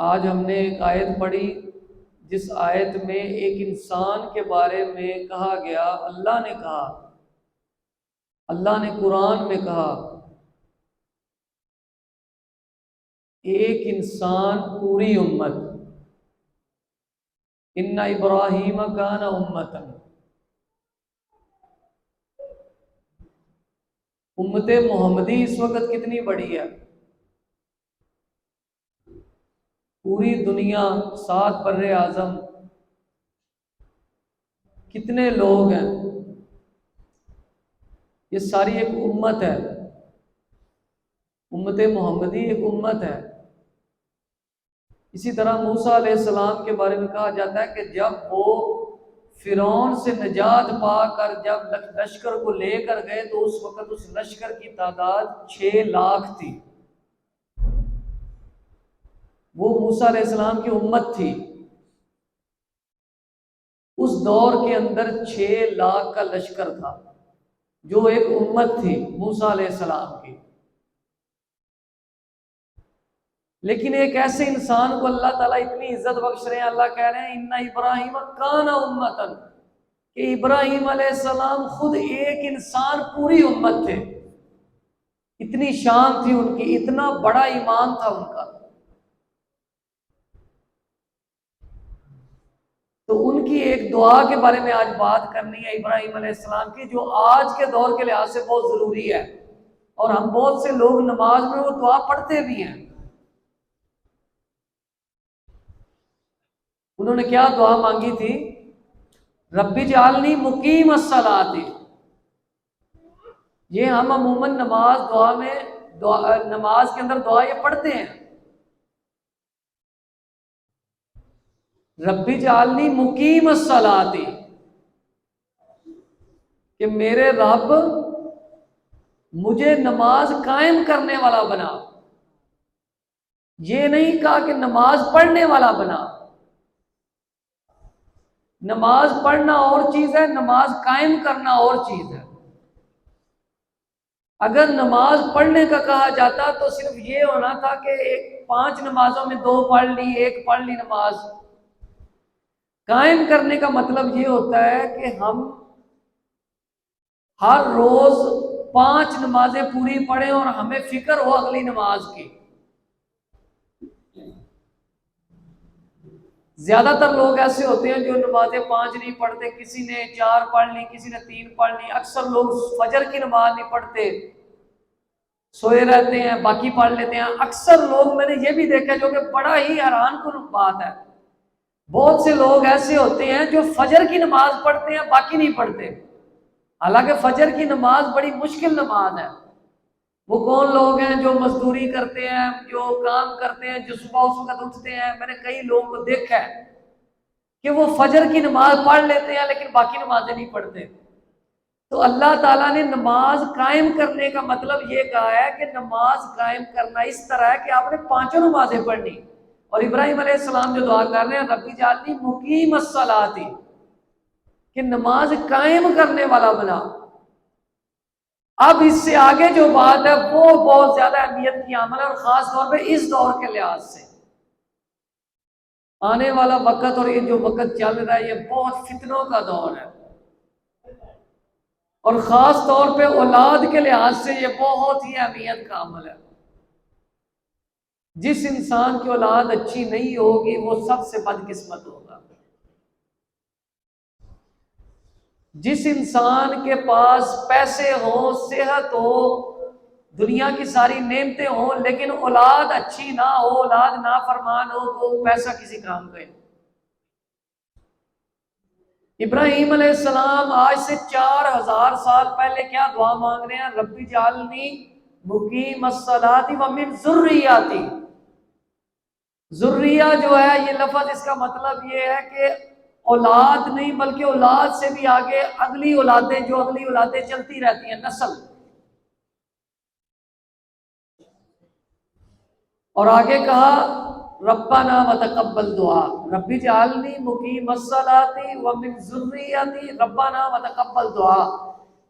آج ہم نے ایک آیت پڑھی جس آیت میں ایک انسان کے بارے میں کہا گیا، اللہ نے کہا، اللہ نے قرآن میں کہا، ایک انسان پوری امت، ان ابراہیم کان امتا، امت محمدی اس وقت کتنی بڑی ہے؟ پوری دنیا، 7 بر اعظم، کتنے لوگ ہیں؟ یہ ساری ایک امت ہے، امت محمدی ایک امت ہے۔ اسی طرح موسیٰ علیہ السلام کے بارے میں کہا جاتا ہے کہ جب وہ فرعون سے نجات پا کر جب لشکر کو لے کر گئے تو اس وقت اس لشکر کی تعداد 6 لاکھ تھی۔ وہ موسیٰ علیہ السلام کی امت تھی۔ اس دور کے اندر 6 لاکھ کا لشکر تھا، جو ایک امت تھی موسیٰ علیہ السلام کی۔ لیکن ایک ایسے انسان کو اللہ تعالیٰ اتنی عزت بخش رہے ہیں، اللہ کہہ رہے ہیں ان ابراہیم کان امتا، کہ ابراہیم علیہ السلام خود ایک انسان پوری امت تھے۔ اتنی شان تھی ان کی، اتنا بڑا ایمان تھا ان کا۔ تو ان کی ایک دعا کے بارے میں آج بات کرنی ہے ابراہیم علیہ السلام کی، جو آج کے دور کے لحاظ سے بہت ضروری ہے، اور ہم بہت سے لوگ نماز میں وہ دعا پڑھتے بھی ہیں۔ انہوں نے کیا دعا مانگی تھی؟ رب اجعلنی مقیم الصلاۃ۔ یہ ہم عموماً نماز کے اندر دعا یہ پڑھتے ہیں، رب اجعلنی مقیم الصلاۃ، کہ میرے رب مجھے نماز قائم کرنے والا بنا۔ یہ نہیں کہا کہ نماز پڑھنے والا بنا۔ نماز پڑھنا اور چیز ہے، نماز قائم کرنا اور چیز ہے۔ اگر نماز پڑھنے کا کہا جاتا تو صرف یہ ہونا تھا کہ 5 نمازوں میں 2 پڑھ لی، 1 پڑھ لی نماز۔ قائم کرنے کا مطلب یہ ہوتا ہے کہ ہم ہر روز 5 نمازیں پوری پڑھیں اور ہمیں فکر ہو اگلی نماز کی۔ زیادہ تر لوگ ایسے ہوتے ہیں جو نمازیں 5 نہیں پڑھتے، کسی نے 4 پڑھ لی، کسی نے 3 پڑھ لی۔ اکثر لوگ فجر کی نماز نہیں پڑھتے، سوئے رہتے ہیں، باقی پڑھ لیتے ہیں۔ اکثر لوگ میں نے یہ بھی دیکھا، جو کہ بڑا ہی حیران کن بات ہے، بہت سے لوگ ایسے ہوتے ہیں جو فجر کی نماز پڑھتے ہیں، باقی نہیں پڑھتے، حالانکہ فجر کی نماز بڑی مشکل نماز ہے۔ وہ کون لوگ ہیں جو مزدوری کرتے ہیں، جو کام کرتے ہیں، جو صبح اس وقت اٹھتے ہیں؟ میں نے کئی لوگوں کو دیکھا ہے کہ وہ فجر کی نماز پڑھ لیتے ہیں لیکن باقی نمازیں نہیں پڑھتے۔ تو اللہ تعالیٰ نے نماز قائم کرنے کا مطلب یہ کہا ہے کہ نماز قائم کرنا اس طرح ہے کہ آپ نے 5 نمازیں پڑھنی۔ اور ابراہیم علیہ السلام جو دعا کر رہے ہیں، رب اجعلنی مقیم الصلاۃ، کہ نماز قائم کرنے والا بنا۔ اب اس سے آگے جو بات ہے وہ بہت زیادہ اہمیت کی عمل ہے، اور خاص طور پہ اس دور کے لحاظ سے آنے والا وقت اور یہ جو وقت چل رہا ہے یہ بہت فتنوں کا دور ہے، اور خاص طور پہ اولاد کے لحاظ سے یہ بہت ہی اہمیت کا عمل ہے۔ جس انسان کی اولاد اچھی نہیں ہوگی وہ سب سے بدقسمت ہوگا۔ جس انسان کے پاس پیسے ہوں، صحت ہو، دنیا کی ساری نعمتیں ہوں، لیکن اولاد اچھی نہ ہو، اولاد نافرمان ہو، تو پیسہ کسی کام کا نہیں۔ ابراہیم علیہ السلام آج سے 4000 سال پہلے کیا دعا مانگ رہے ہیں؟ رب اجعلنی مقیم الصلاۃ ومن ذریتی۔ ذریہ جو ہے یہ لفظ، اس کا مطلب یہ ہے کہ اولاد نہیں بلکہ اولاد سے بھی آگے اگلی اولادیں، جو اگلی اولادیں چلتی رہتی ہیں، نسل۔ اور آگے کہا ربنا وتقبل دعا، رب اجعلنی مقیم الصلاۃ ومن ذریتی ربنا وتقبل دعا،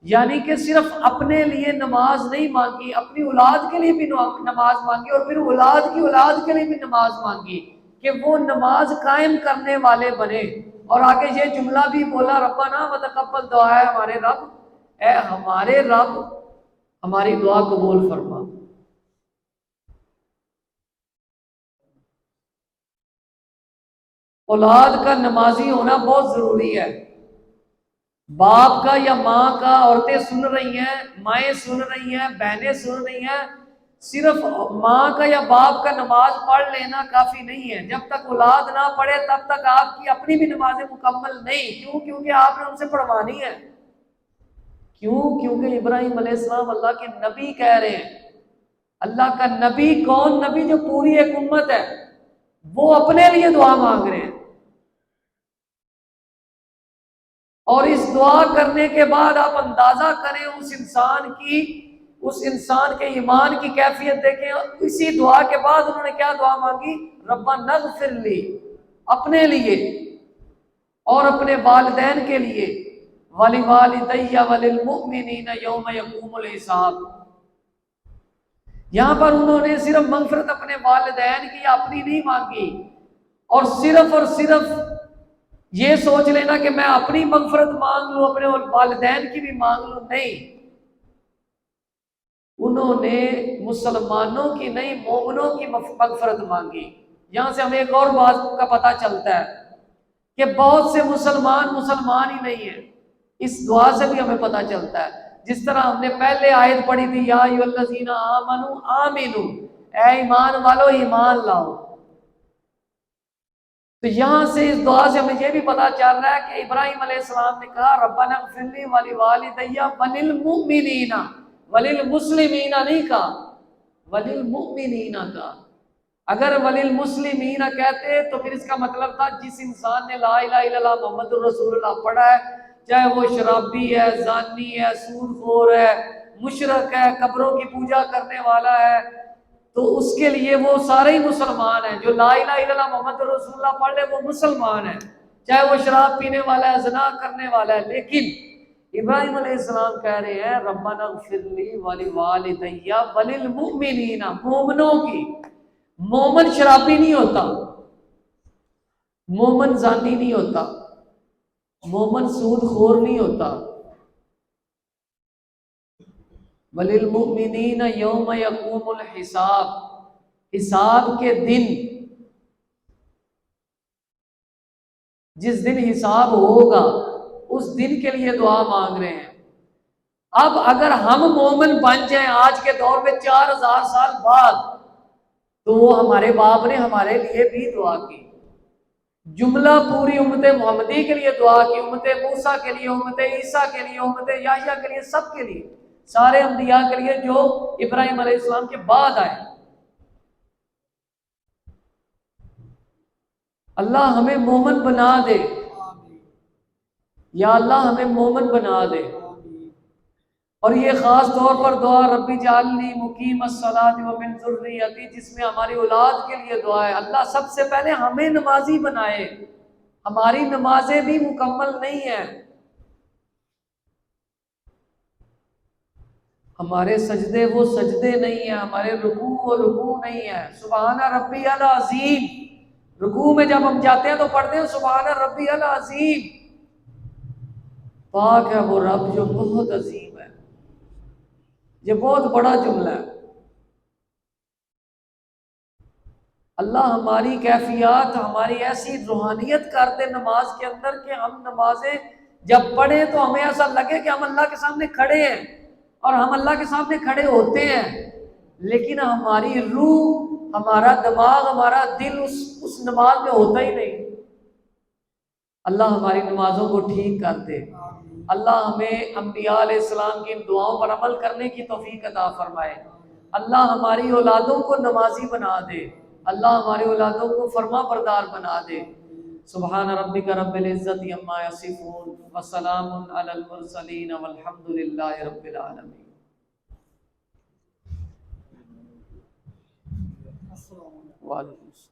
یعنی کہ صرف اپنے لیے نماز نہیں مانگی، اپنی اولاد کے لیے بھی نماز مانگی، اور پھر اولاد کی اولاد کے لیے بھی نماز مانگی کہ وہ نماز قائم کرنے والے بنے. اور آگے یہ جملہ بھی بولا ربنا وتقبل دعا، ہے ہمارے رب، اے ہمارے رب ہماری دعا قبول فرما. اولاد کا نمازی ہونا بہت ضروری ہے. باپ کا یا ماں کا، عورتیں سن رہی ہیں، مائیں سن رہی ہیں، بہنیں سن رہی ہیں، صرف ماں کا یا باپ کا نماز پڑھ لینا کافی نہیں ہے. جب تک اولاد نہ پڑھے تب تک آپ کی اپنی بھی نمازیں مکمل نہیں. کیوں؟ کیونکہ آپ نے ان سے پڑھوانی ہے. کیوں؟ کیونکہ ابراہیم علیہ السلام اللہ کے نبی کہہ رہے ہیں. اللہ کا نبی کون؟ نبی جو پوری ایک امت ہے، وہ اپنے لیے دعا مانگ رہے ہیں. اور اس دعا کرنے کے بعد آپ اندازہ کریں اس انسان کے ایمان کی کیفیت دیکھیں. اسی دعا کے بعد انہوں نے کیا دعا مانگی؟ ربنا اغفر لی، اپنے لیے اور اپنے والدین کے لیے، ولوالدی وللمؤمنین یوم یقوم الحساب. یہاں پر انہوں نے صرف مغفرت اپنے والدین کی اپنی نہیں مانگی، اور صرف یہ سوچ لینا کہ میں اپنی مغفرت مانگ لوں، اپنے والدین کی بھی مانگ لوں، نہیں. انہوں نے مسلمانوں کی نہیں، مومنوں کی مغفرت مانگی. یہاں سے ہمیں ایک اور بات کا پتہ چلتا ہے کہ بہت سے مسلمان ہی نہیں ہیں. اس دعا سے بھی ہمیں پتہ چلتا ہے. جس طرح ہم نے پہلے آیت پڑھی تھی، یا ایھا الذین آمنوا آمنوا، اے ایمان والو ایمان لاؤ. تو یہاں سے اس دعا سے ہمیں یہ بھی پتا چل رہا ہے کہ ابراہیم علیہ السلام نے کہا ربنا اغفر لی ولوالدی وللمؤمنین، وللمسلمین نہیں کہا، وللمؤمنین کہا. اگر وللمسلمین کہتے تو پھر اس کا مطلب تھا جس انسان نے لا الہ الا اللہ محمد الرسول اللہ پڑھا ہے، چاہے وہ شرابی ہے، زانی ہے، سود خور ہے، مشرک ہے، قبروں کی پوجا کرنے والا ہے، تو اس کے لیے وہ سارے ہی مسلمان ہیں. جو لا الہ الا اللہ محمد رسول اللہ پڑھ لے وہ مسلمان ہے، چاہے وہ شراب پینے والا ہے، زنا کرنے والا ہے. لیکن ابراہیم علیہ السلام کہہ رہے ہیں ربنا اغفر لی ولوالدی وللمؤمنین، مومنوں کی. مومن شرابی نہیں ہوتا، مومن زانی نہیں ہوتا، مومن سود خور نہیں ہوتا. وَلِلْمُؤْمِنِينَ يَوْمَ يَقُومُ الْحِسَابِ، حساب کے دن، جس دن حساب ہوگا اس دن کے لیے دعا مانگ رہے ہیں. اب اگر ہم مومن بن جائیں آج کے دور میں 4000 سال بعد، تو وہ ہمارے باپ نے ہمارے لیے بھی دعا کی. جملہ پوری امت محمدی کے لیے دعا کی، امت موسیٰ کے لیے، امت عیسیٰ کے لیے، امت یحییٰ کے لیے، سب کے لیے، سارے انبیاء کے لیے جو ابراہیم علیہ السلام کے بعد آئے. اللہ ہمیں مومن بنا دے، یا اللہ ہمیں مومن بنا دے. اور یہ خاص طور پر دعا ربی جعلنی مقیم الصلاۃ ومن ذریتی، جس میں ہماری اولاد کے لیے دعا ہے. اللہ سب سے پہلے ہمیں نمازی بنائے. ہماری نمازیں بھی مکمل نہیں ہیں، ہمارے سجدے وہ سجدے نہیں ہیں، ہمارے رکوع وہ رکوع نہیں ہے. سبحان ربی العظیم، رکوع میں جب ہم جاتے ہیں تو پڑھتے ہیں سبحان ربی العظیم. پاک ہے وہ رب جو بہت عظیم ہے. یہ بہت بڑا جملہ ہے. اللہ ہماری کیفیات، ہماری ایسی روحانیت کر دے نماز کے اندر کہ ہم نمازیں جب پڑھیں تو ہمیں ایسا لگے کہ ہم اللہ کے سامنے کھڑے ہیں، اور ہم اللہ کے سامنے کھڑے ہوتے ہیں، لیکن ہماری روح، ہمارا دماغ، ہمارا دل اس نماز میں ہوتا ہی نہیں. اللہ ہماری نمازوں کو ٹھیک کر دے. اللہ ہمیں انبیاء علیہ السلام کی ان دعاؤں پر عمل کرنے کی توفیق عطا فرمائے. اللہ ہماری اولادوں کو نمازی بنا دے. اللہ ہماری اولادوں کو فرما بردار بنا دے. سبحان ربک رب العزت عما یصفون وسلام علی المرسلین والحمد للہ رب العالمین. وعلیکم السلام.